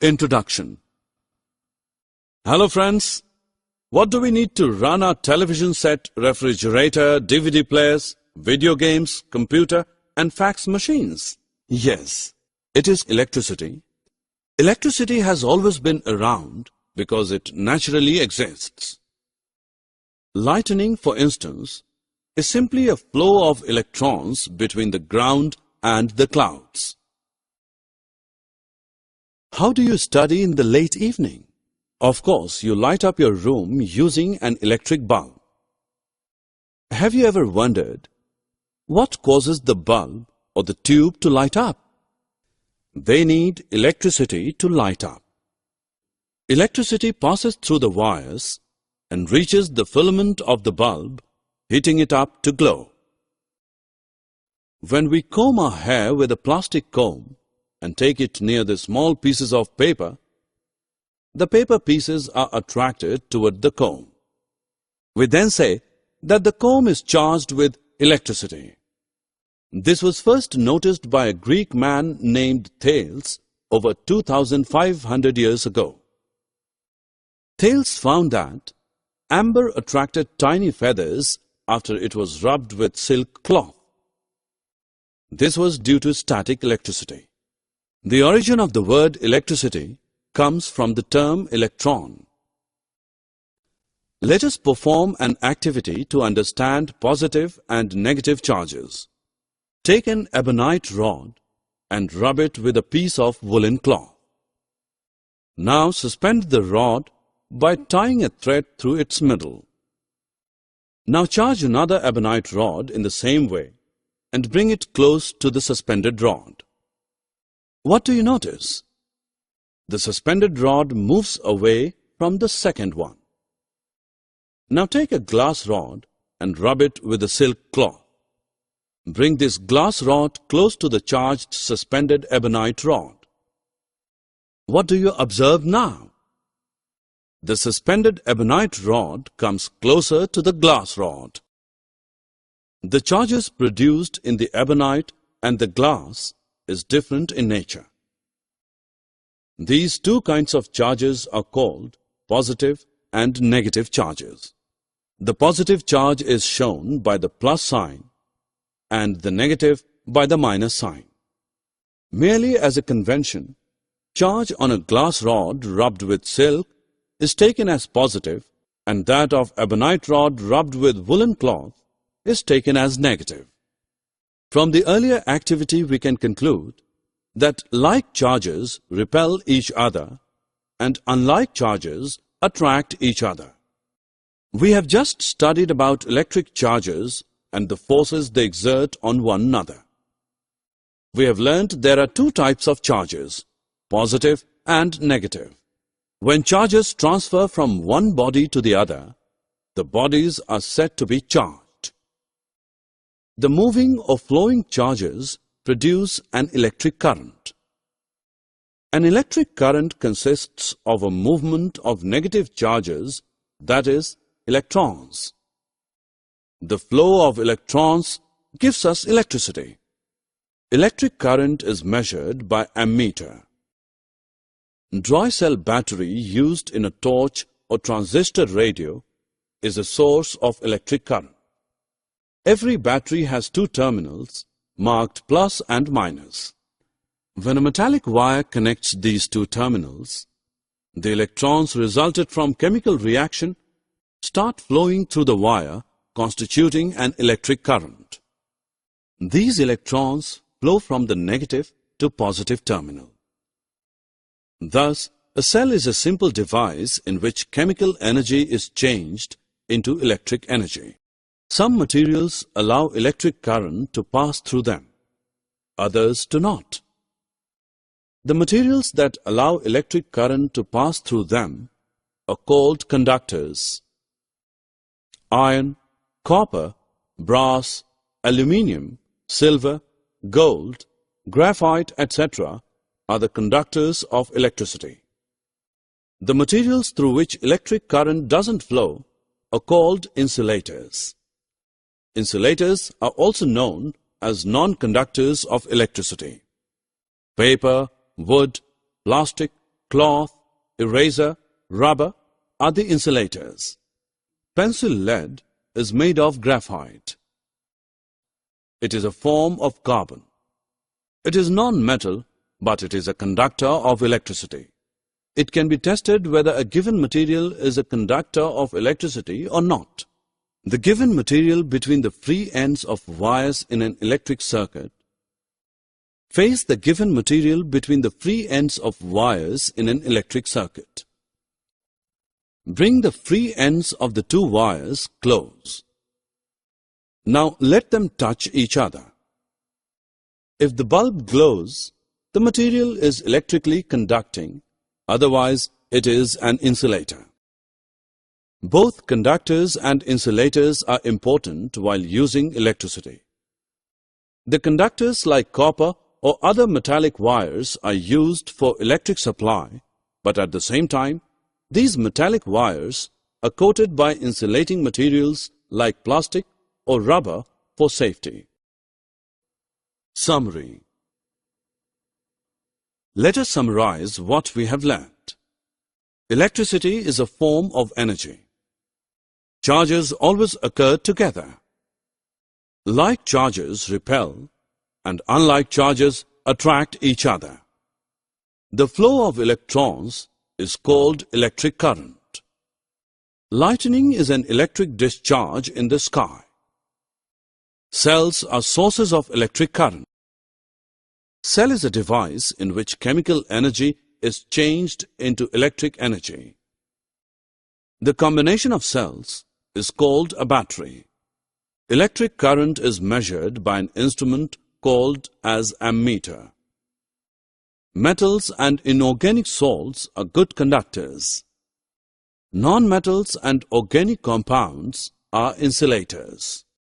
Introduction. Hello friends, what do we need to run our television set, refrigerator, DVD players, video games, computer and fax machines? Yes, it is electricity. Electricity has always been around because it naturally exists. Lightning, for instance, is simply a flow of electrons between the ground and the clouds. How do you study in the late evening? Of course, you light up your room using an electric bulb. Have you ever wondered what causes the bulb or the tube to light up? They need electricity to light up. Electricity passes through the wires and reaches the filament of the bulb, heating it up to glow. When we comb our hair with a plastic comb and take it near the small pieces of paper, the paper pieces are attracted toward the comb. We then say that the comb is charged with electricity. This was first noticed by a Greek man named Thales over 2,500 years ago. Thales found that amber attracted tiny feathers after it was rubbed with silk cloth. This was due to static electricity. The origin of the word electricity comes from the term electron. Let us perform an activity to understand positive and negative charges. Take an ebonite rod and rub it with a piece of woolen cloth. Now suspend the rod by tying a thread through its middle. Now charge another ebonite rod in the same way and bring it close to the suspended rod. What do you notice? The suspended rod moves away from the second one. Now take a glass rod and rub it with a silk cloth. Bring this glass rod close to the charged suspended ebonite rod. What do you observe now? The suspended ebonite rod comes closer to the glass rod. The charges produced in the ebonite and the glass is different in nature. These two kinds of charges are called positive and negative charges. The positive charge is shown by the plus sign and the negative by the minus sign. Merely as a convention, charge on a glass rod rubbed with silk is taken as positive and that of ebonite rod rubbed with woolen cloth is taken as negative. From the earlier activity we can conclude that like charges repel each other and unlike charges attract each other. We have just studied about electric charges and the forces they exert on one another. We have learned there are two types of charges, positive and negative. When charges transfer from one body to the other, the bodies are said to be charged. The moving or flowing charges produce an electric current. An electric current consists of a movement of negative charges, that is, electrons. The flow of electrons gives us electricity. Electric current is measured by ammeter. Dry cell battery used in a torch or transistor radio is a source of electric current. Every battery has two terminals marked plus and minus. When a metallic wire connects these two terminals, the electrons resulted from chemical reaction start flowing through the wire, constituting an electric current. These electrons flow from the negative to positive terminal. Thus, a cell is a simple device in which chemical energy is changed into electric energy. Some materials allow electric current to pass through them, others do not. The materials that allow electric current to pass through them are called conductors. Iron, copper, brass, aluminium, silver, gold, graphite, etc. are the conductors of electricity. The materials through which electric current doesn't flow are called insulators. Insulators are also known as non-conductors of electricity. Paper, wood, plastic, cloth, eraser, rubber are the insulators. Pencil lead is made of graphite. It is a form of carbon. It is non-metal, but it is a conductor of electricity. It can be tested whether a given material is a conductor of electricity or not. The given material between the free ends of wires in an electric circuit. Face the given material between the free ends of wires in an electric circuit. Bring the free ends of the two wires close. Now let them touch each other. If the bulb glows, the material is electrically conducting, otherwise it is an insulator. Both conductors and insulators are important while using electricity. The conductors like copper or other metallic wires are used for electric supply, but at the same time, these metallic wires are coated by insulating materials like plastic or rubber for safety. Summary. Let us summarize what we have learnt. Electricity is a form of energy. Charges always occur together. Like charges repel and unlike charges attract each other. The flow of electrons is called electric current. Lightning is an electric discharge in the sky. Cells are sources of electric current. Cell is a device in which chemical energy is changed into electric energy. The combination of cells is called a battery. Electric current is measured by an instrument called as ammeter. Metals and inorganic salts are good conductors. Non-metals and organic compounds are insulators.